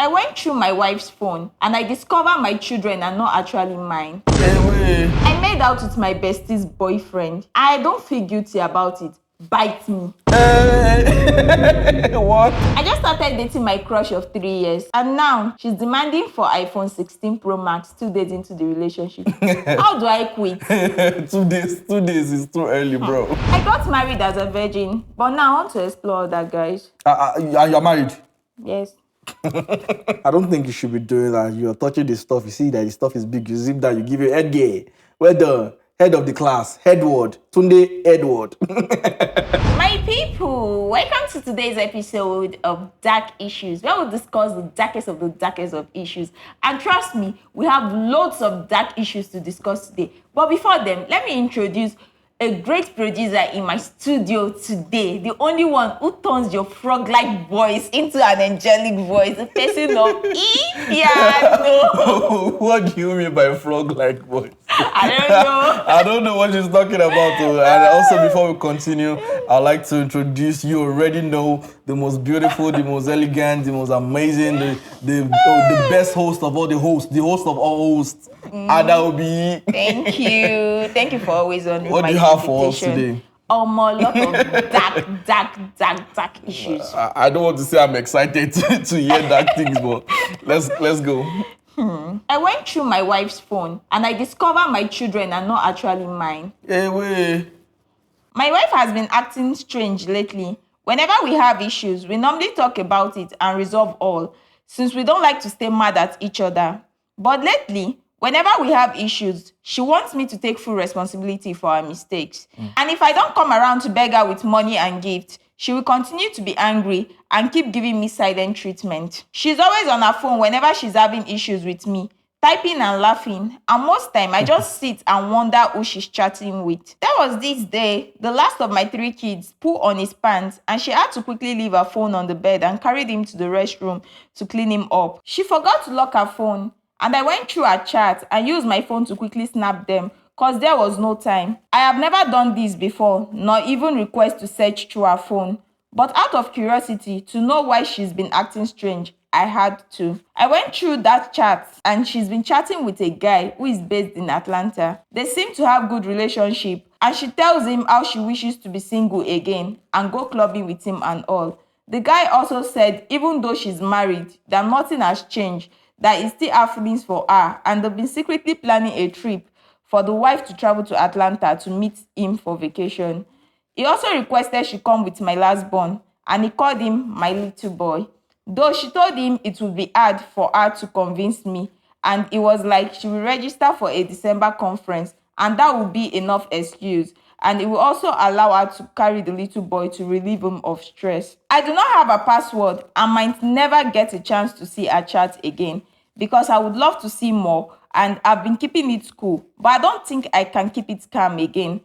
I went through my wife's phone and I discovered my children are not actually mine. Anyway. I made out with my bestie's boyfriend. I don't feel guilty about it. Bite me. What? I just started dating my crush of 3 years and now she's demanding for iPhone 16 Pro Max 2 days into the relationship. How do I quit? 2 days. 2 days is too early, bro. I got married as a virgin, but now I want to explore that, guys. You're married? Yes. I don't think you should be doing that. You're touching the stuff. You see that the stuff is big. You zip that. You give your head gay. Well done. Head of the class. Headward. Tunde Edward. My people, welcome to today's episode of Dark Issues, where we'll discuss the darkest of issues. And trust me, we have loads of dark issues to discuss today. But before then, let me introduce a great producer in my studio today, the only one who turns your frog-like voice into an angelic voice, the person of ePianoh. What do you mean by frog-like voice? I don't know. I don't know what she's talking about. And also, before we continue, I'd like to introduce, you already know, the most beautiful, the most elegant, the most amazing, the best host of all the hosts, the host of all hosts, Adaobi. Thank you. Thank you for always honoring What my do you have for us invitation. today? A lot of dark issues. I don't want to say I'm excited to hear dark things, but let's go. I went through my wife's phone and I discovered my children are not actually mine. Anyway. My wife has been acting strange lately. Whenever we have issues, we normally talk about it and resolve all, since we don't like to stay mad at each other. But lately, whenever we have issues, she wants me to take full responsibility for our mistakes. And if I don't come around to beg her with money and gifts, she will continue to be angry and keep giving me silent treatment. She's always on her phone whenever she's having issues with me, typing and laughing, and most time I just sit and wonder who she's chatting with. There was this day, the last of my 3 kids put on his pants and she had to quickly leave her phone on the bed and carried him to the restroom to clean him up. She forgot to lock her phone and I went through her chat and used my phone to quickly snap them because there was no time. I have never done this before, nor even request to search through her phone. But out of curiosity to know why she's been acting strange, I had to. I went through that chat and she's been chatting with a guy who is based in Atlanta. They seem to have good relationship and she tells him how she wishes to be single again and go clubbing with him and all. The guy also said even though she's married, that nothing has changed, that he still have feelings for her and they've been secretly planning a trip for the wife to travel to Atlanta to meet him for vacation. He also requested she come with my last born and he called him my little boy. Though she told him it would be hard for her to convince me and it was like she will register for a December conference and that would be enough excuse and it will also allow her to carry the little boy to relieve him of stress. I do not have a password and might never get a chance to see her chat again because I would love to see more and I've been keeping it cool, but I don't think I can keep it calm again.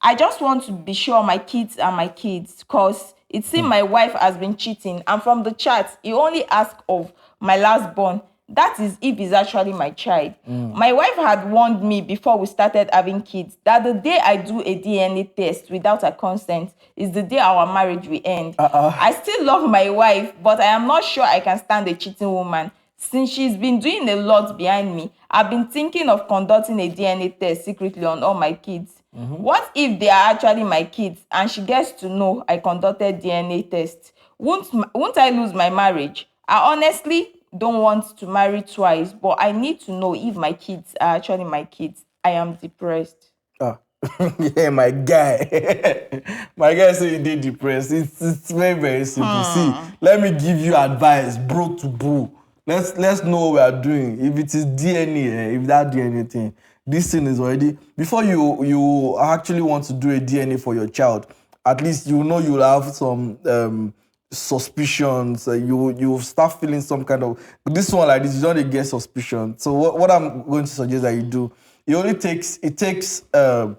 I just want to be sure my kids are my kids because it seems my wife has been cheating and from the chat, he only asked of my last born. That is if he's actually my child. My wife had warned me before we started having kids that the day I do a DNA test without her consent is the day our marriage will end. I still love my wife, but I am not sure I can stand a cheating woman. Since she's been doing a lot behind me, I've been thinking of conducting a DNA test secretly on all my kids. What if they are actually my kids and she gets to know I conducted DNA tests? Won't I lose my marriage? I honestly don't want to marry twice, but I need to know if my kids are actually my kids. I am depressed. Yeah, my guy. My guy said he did depressed. It's very, very simple. See, let me give you advice, bro to bro. Let's know what we are doing. If it is DNA, if that DNA thing, this thing is already, before you actually want to do a DNA for your child, at least you know you'll have some suspicions. You start feeling some kind of, this one like this, you don't get suspicion. So what I'm going to suggest that you do, it takes a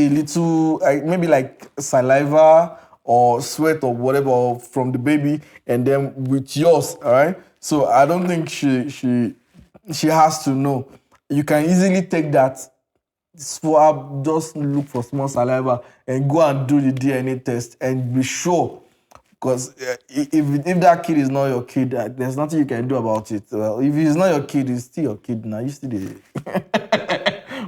little, maybe like saliva or sweat or whatever from the baby, and then with yours, all right? So I don't think she has to know. You can easily take that, swab, just look for small saliva and go and do the DNA test and be sure Because if that kid is not your kid, there's nothing you can do about it. If he's not your kid, he's still your kid now. You still there.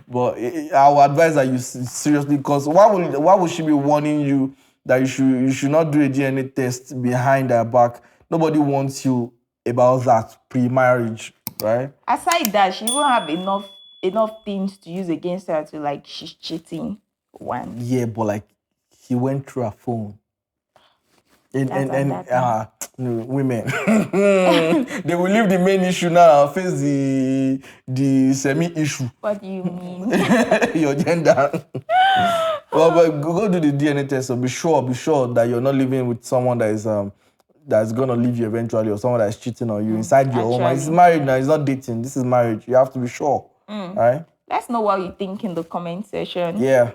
But I would advise that you seriously, because why would she be warning you that you should not do a DNA test behind her back? Nobody wants you about that pre-marriage, right? Aside that, she even have enough things to use against her to like she's cheating. One. Yeah, but like he went through her phone. And women, they will leave the main issue now and face the semi issue. What do you mean? Your gender. Well, but go do the DNA test. So be sure that you're not living with someone that is that's gonna leave you eventually, or someone that's cheating on you inside your home. It's marriage now. It's not dating. This is marriage. You have to be sure. Right? Let's know what you think in the comment section. Yeah.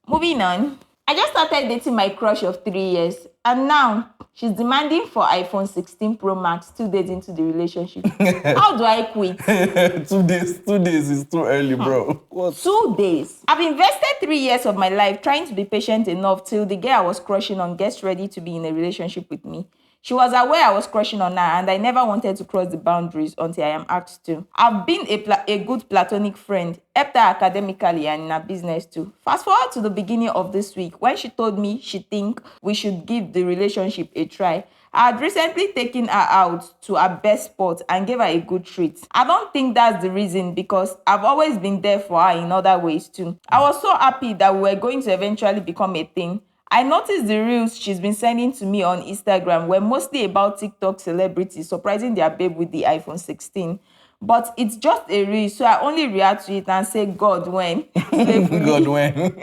Moving on. I just started dating my crush of 3 years, and now she's demanding for iPhone 16 Pro Max 2 days into the relationship. How do I quit? 2 days. 2 days is too early, bro. What? 2 days. I've invested 3 years of my life trying to be patient enough till the girl I was crushing on gets ready to be in a relationship with me. She was aware I was crushing on her, and I never wanted to cross the boundaries until I am asked to. I've been a good platonic friend, helped her academically and in her business too. Fast forward to the beginning of this week, when she told me she think we should give the relationship a try. I had recently taken her out to her best spot and gave her a good treat. I don't think that's the reason, because I've always been there for her in other ways too. I was so happy that we were going to eventually become a thing. I noticed the reels she's been sending to me on Instagram were mostly about TikTok celebrities surprising their babe with the iPhone 16. But it's just a reel, so I only react to it and say, God, when? God, when?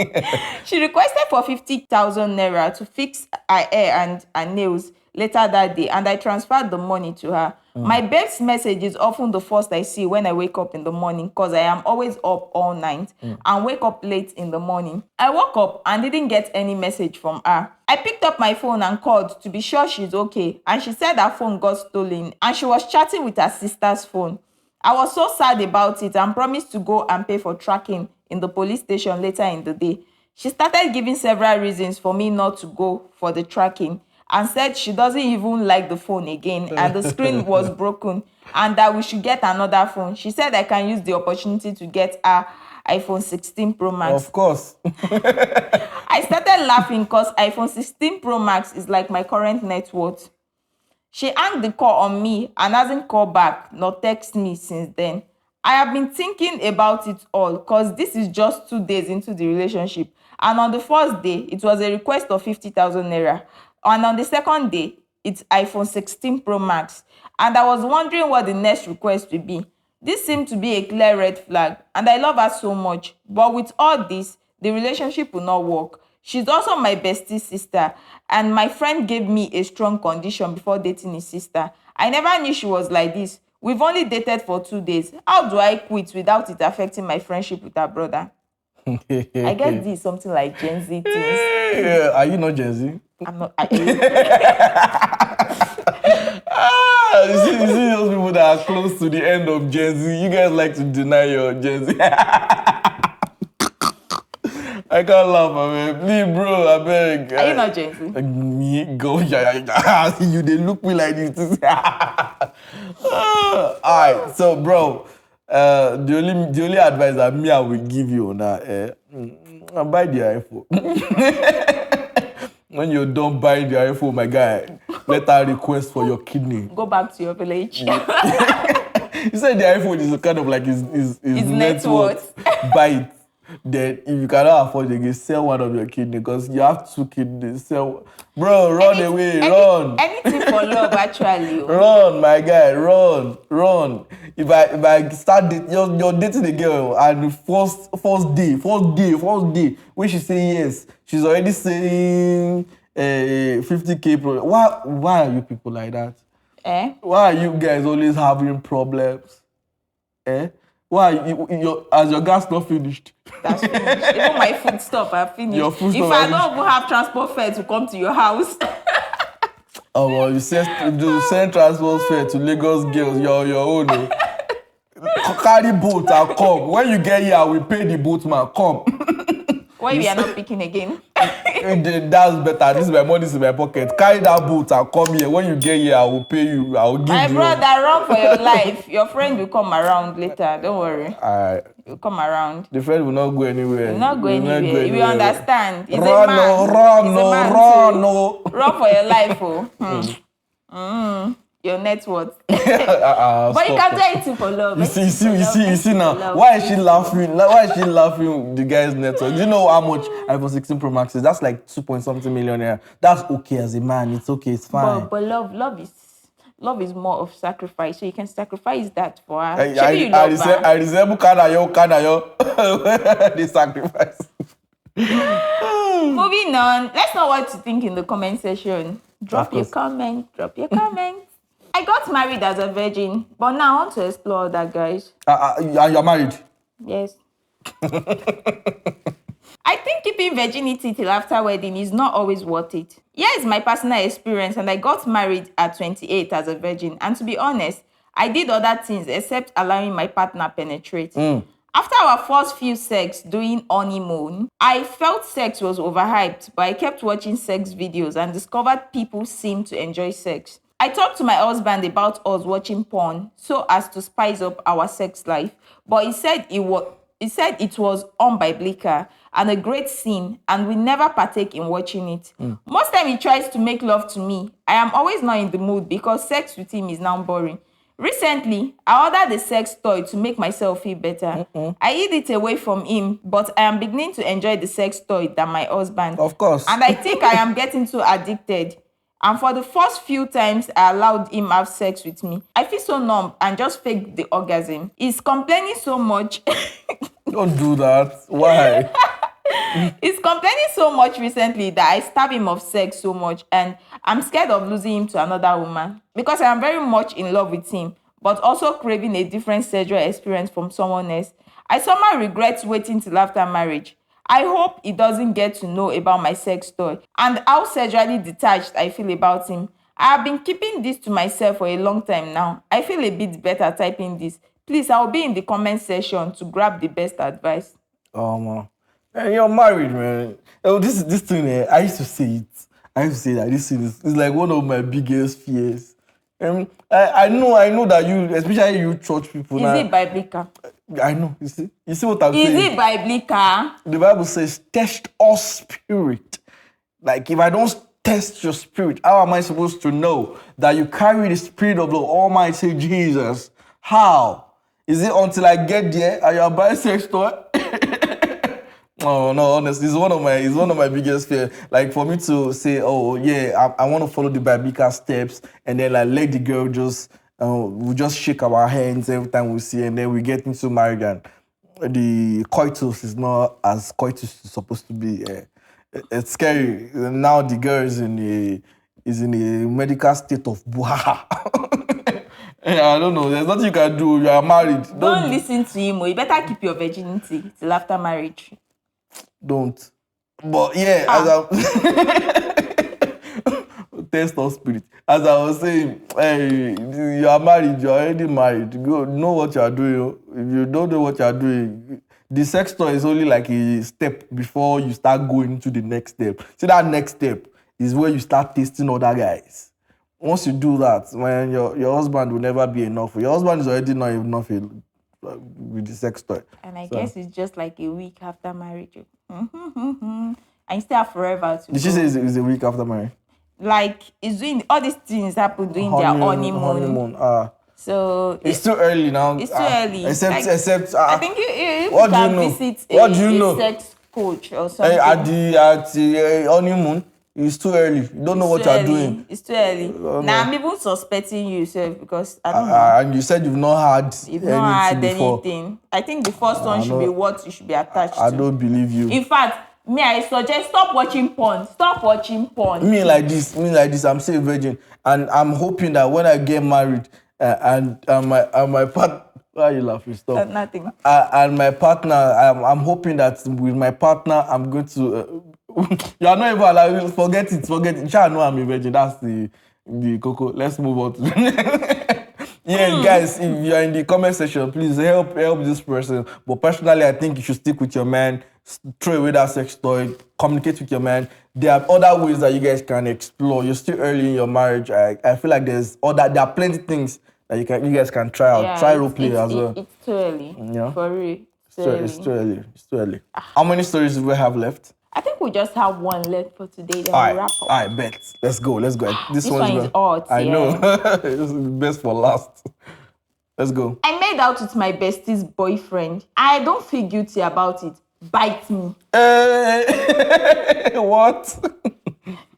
She requested for 50,000 naira to fix her hair and her nails later that day, and I transferred the money to her. My babe's message is often the first I see when I wake up in the morning, because I am always up all night and wake up late in the morning. I woke up and didn't get any message from her. I picked up my phone and called to be sure she's okay, and she said her phone got stolen and she was chatting with her sister's phone. I was so sad about it and promised to go and pay for tracking in the police station later in the day. She started giving several reasons for me not to go for the tracking, and said she doesn't even like the phone again and the screen was broken and that we should get another phone. She said I can use the opportunity to get her iPhone 16 Pro Max. Of course. I started laughing because iPhone 16 Pro Max is like my current net worth. She hung the call on me and hasn't called back nor text me since then. I have been thinking about it all, because this is just 2 days into the relationship, and on the first day it was a request of 50,000 naira. And on the second day, it's iPhone 16 Pro Max. And I was wondering what the next request would be. This seemed to be a clear red flag, and I love her so much. But with all this, the relationship will not work. She's also my bestie sister, and my friend gave me a strong condition before dating his sister. I never knew she was like this. We've only dated for 2 days. How do I quit without it affecting my friendship with her brother? I guess this is something like Gen Z things. Yeah. Are you not Gen Z? I'm not. You see those people that are close to the end of Gen Z. You guys like to deny your Gen Z. I can't laugh, man. Please, bro, I beg. Are you not Gen Z? Me, go, yeah. You, they look me like this. All right, so, bro, the only advice that I will give you on that, buy the iPhone. When you're done buying the iPhone, my guy, let her request for your kidney. Go back to your village. You said the iPhone is kind of like his net worth. Buy it. Then if you cannot afford it, you sell one of your kidney, because you have 2 kidneys. Sell, bro, run away, run. Anything for love, actually. Run, my guy, run. If I start dating, you're dating a girl, and first day, when she say yes, she's already saying 50K pro. Why are you people like that? Why are you guys always having problems? Why as your gas not finished? That's finished. Even my food stuff are finished. Your food stuff if I don't even have transport fare to come to your house. Oh, well, you send transport fare to Lagos girls, your own. Carry boat and come. When you get here, we pay the boatman. Come. Why we are not picking again? That's better. This is my money, this is my pocket. Carry that boat and come here. When you get here, I will pay you. I will give My you. brother, run for your life. Your friend will come around later. Don't worry. He'll come around. The friend will not go anywhere. He'll not go anywhere. He will understand. He's Run, a man. run, He's a man run, too. no. Run for your life, oh. Your net worth. But you can do anything for love. You see now. Why is she laughing? Why is she laughing? The guy's network. Do you know how much iPhone 16 Pro Max is? That's like 2.something million. That's okay as a man. It's okay. It's fine. But love is more of sacrifice. So you can sacrifice that for her. I resemble Kanayo. The sacrifice. Moving on. Let's know what you think in the comment section. Drop your comment. I got married as a virgin, but now I want to explore that, guys. You're married? Yes. I think keeping virginity till after wedding is not always worth it. Here is my personal experience, and I got married at 28 as a virgin. And to be honest, I did other things except allowing my partner penetrate. After our first few sex during honeymoon, I felt sex was overhyped, but I kept watching sex videos and discovered people seem to enjoy sex. I talked to my husband about us watching porn so as to spice up our sex life, but he said it was unbiblical and a great sin, and we never partake in watching it. Most time he tries to make love to me. I am always not in the mood because sex with him is now boring. Recently, I ordered a sex toy to make myself feel better. I hid it away from him, but I am beginning to enjoy the sex toy than my husband. Of course. And I think I am getting too addicted. And for the first few times I allowed him have sex with me, I feel so numb and just faked the orgasm. He's complaining so much. Don't do that. Why? He's complaining so much recently that I starve him of sex so much, and I'm scared of losing him to another woman because I am very much in love with him, but also craving a different sexual experience from someone else. I somehow regret waiting till after marriage. I hope he doesn't get to know about my sex toy and how sexually detached I feel about him. I have been keeping this to myself for a long time now. I feel a bit better typing this. Please, I'll be in the comment section to grab the best advice. Oh, man. You're married, man. Oh, this thing, I used to say it. I used to say that this thing is like one of my biggest fears. I know that you, especially you church people. Is it biblical? I know. You see what I'm saying? Is it biblical? The Bible says, test all spirit. Like, if I don't test your spirit, how am I supposed to know that you carry the spirit of the Almighty Jesus? How? Is it until I get there and you're buying sex toy? Oh no, honestly, it's one of my biggest fears. Like, for me to say, oh yeah, I want to follow the biblical steps, and then like let the girl just we just shake our hands every time we see, and then we get into marriage, and the coitus is not as coitus is supposed to be. It's scary. Now the girl is in a medical state of buha. I don't know. There's nothing you can do. You are married. Don't listen to him. You better keep your virginity till after marriage. Don't. But yeah, as I test of spirit. As I was saying, hey, you are married, you're already married. Go know what you are doing. If you don't know what you are doing, the sex toy is only like a step before you start going to the next step. See, that next step is where you start tasting other guys. Once you do that, man, your husband will never be enough. Your husband is already not enough with the sex toy. And I guess it's just like a week after marriage. I still have forever to Did she say it's a week after marriage? Like, it's doing all these things happen during their honeymoon. So it's too early now. It's too early. Except I think you what can do you know? visit What do you know? sex coach or something. At the honeymoon, it's too early. You don't know what you're doing. It's too early. Now I'm even suspecting you, sir, because I don't know. And you said you've not had anything. I think the first one should be what you should be attached to. I don't believe you. In fact, me, I suggest stop watching porn. Stop watching porn. Me like this. I'm still a virgin, and I'm hoping that when I get married, and my partner. Why are you laughing? Stop. Nothing. And my partner, I'm hoping that with my partner, I'm going to. You are not even allowed. Forget it. I know I'm a virgin. That's the cocoa. Let's move on to yeah, guys, if you are in the comment section, please help this person. But personally, I think you should stick with your man. Throw away that sex toy. Communicate with your man. there are other ways that you guys can explore. You're still early in your marriage. I feel like there are plenty things that you guys can try out. Yeah, Try role play as well. it's too early. Yeah. For real. It's too early. It's too early. How many stories do we have left? I think we just have one left for today. Then All we'll right, wrap up. all right, bet. Let's go. This This one's one is hot. I know. Yeah. This is best for last. Let's go. I made out with my bestie's boyfriend. I don't feel guilty about it. Bite me. What?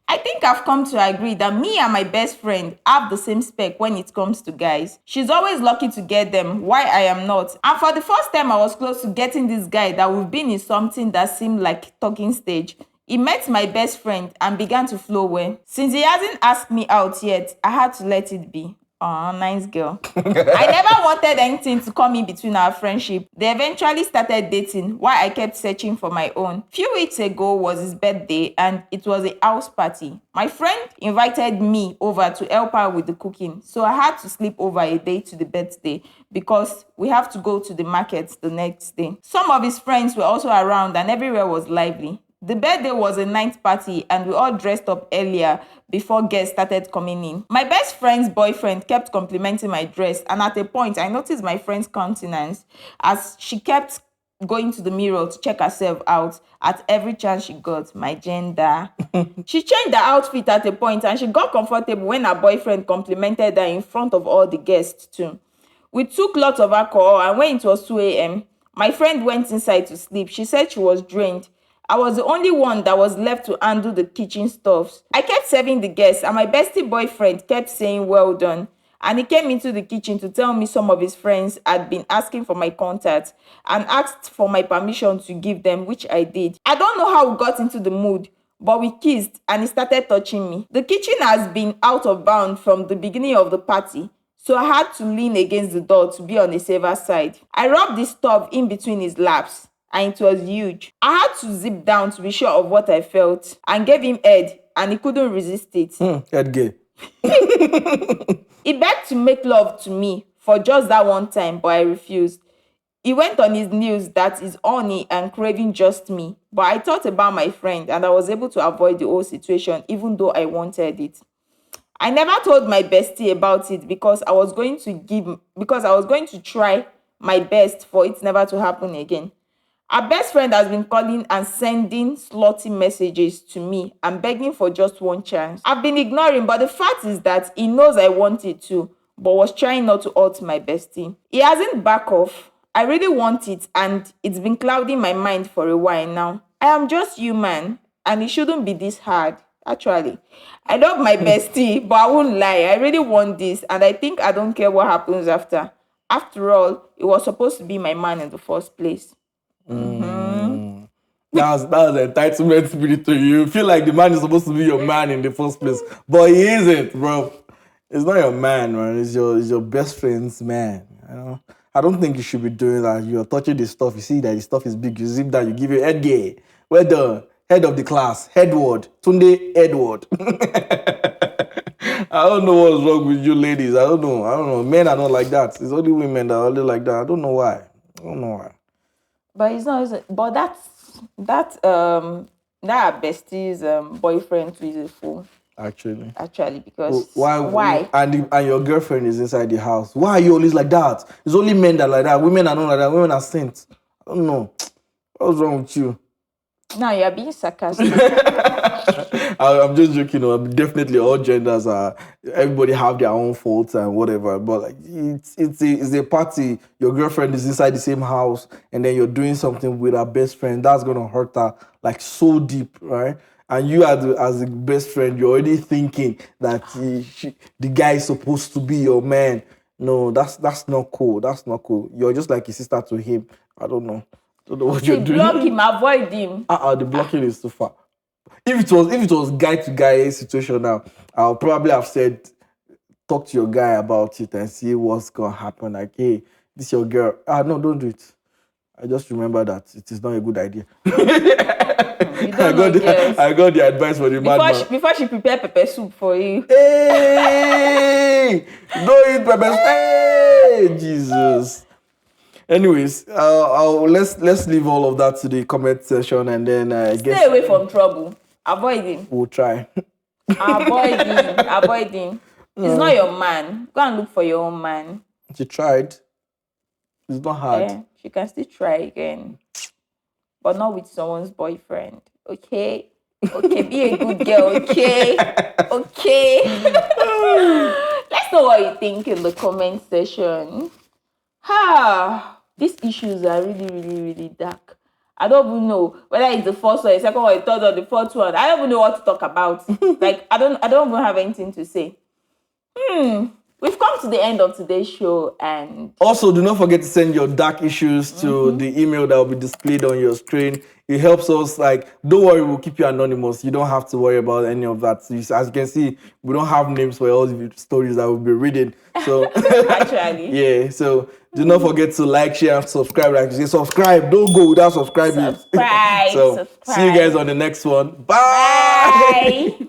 I think I've come to agree that me and my best friend have the same spec when it comes to guys. She's always lucky to get them, why I am not. And for the first time I was close to getting this guy that we've been in something that seemed like talking stage. He met my best friend and began to flow well. Since he hasn't asked me out yet, I had to let it be. Aw, nice girl. I never wanted anything to come in between our friendship. They eventually started dating while I kept searching for my own. Few weeks ago was his birthday and it was a house party. My friend invited me over to help her with the cooking. So I had to sleep over a day to the birthday because we have to go to the market the next day. Some of his friends were also around and everywhere was lively. The birthday was a night party and we all dressed up earlier before guests started coming in. My best friend's boyfriend kept complimenting my dress, and at a point I noticed my friend's countenance as she kept going to the mirror to check herself out at every chance she got. My gender. She changed her outfit at a point and she got comfortable when her boyfriend complimented her in front of all the guests too. We took lots of alcohol and when it was 2 a.m., my friend went inside to sleep. She said she was drained. I was the only one that was left to handle the kitchen stuffs. I kept serving the guests and my bestie boyfriend kept saying well done. And he came into the kitchen to tell me some of his friends had been asking for my contact and asked for my permission to give them, which I did. I don't know how we got into the mood, but we kissed and he started touching me. The kitchen has been out of bounds from the beginning of the party, so I had to lean against the door to be on the safer side. I rubbed the stuff in between his laps. And it was huge. I had to zip down to be sure of what I felt and gave him head and he couldn't resist it. Head gay. He begged to make love to me for just that one time, but I refused. He went on his news that is horny and craving just me, but I thought about my friend and I was able to avoid the whole situation even though I wanted it. I never told my bestie about it because I was going to try my best for it never to happen again. Our best friend has been calling and sending slutty messages to me and begging for just one chance. I've been ignoring, but the fact is that he knows I want it too, but was trying not to hurt my bestie. He hasn't backed off. I really want it and it's been clouding my mind for a while now. I am just human and it shouldn't be this hard. Actually, I love my bestie, but I won't lie. I really want this and I think I don't care what happens after. After all, it was supposed to be my man in the first place. That's an entitlement spirit to you. You feel like the man is supposed to be your man in the first place, but he isn't, bro. It's not your man, man. It's your best friend's man. You know? I don't think you should be doing that. You're touching the stuff. You see that the stuff is big. You zip down. You give your head gay. Well done. Head of the class. Headward. Tunde Edward. I don't know what's wrong with you ladies. I don't know. Men are not like that. It's only women that are only like that. I don't know why. But it's not. But that bestie's boyfriend too is a fool. Actually, because why? And your girlfriend is inside the house. Why are you always like that? It's only men that are like that. Women are not like that. Women are saints. I don't know. What's wrong with you? No, you're being sarcastic. I'm just joking. Definitely, all genders are. Everybody have their own faults and whatever. But like, it's a party. Your girlfriend is inside the same house, and then you're doing something with her best friend. That's gonna hurt her like so deep, right? And you, as a best friend, you're already thinking that the guy is supposed to be your man. No, that's not cool. That's not cool. You're just like a sister to him. I don't know what you're doing. Block him, avoid him. The blocking is too far. If it was guy to guy situation now, I'll probably have said, talk to your guy about it and see what's gonna happen. Like, hey, this your girl. No, don't do it. I just remember that it is not a good idea. I got the advice for the madman. Before she prepare pepper soup for you. Hey, don't eat pepper soup. Hey, Jesus. Anyways, let's leave all of that to the comment section and then stay away from trouble. Avoid him. We'll try. Avoid him. Avoid him. He's not your man. Go and look for your own man. She tried. It's not hard. She can still try again. But not with someone's boyfriend. Okay? Okay, be a good girl, okay? Okay. Let's know what you think in the comment section. These issues are really, really, really dark. I don't even know whether it's the first one, the second one, the third one, the fourth one. I don't even know what to talk about. Like, I don't even have anything to say. We've come to the end of today's show, and also do not forget to send your dark issues to the email that will be displayed on your screen. It helps us. Like, don't worry, we'll keep you anonymous. You don't have to worry about any of that. As you can see, we don't have names for all the stories that we'll be reading. So actually, yeah. So do not forget to like, share, and subscribe. Like you say, subscribe. Don't go without subscribing. subscribe. So subscribe. see you guys on the next one. Bye. Bye.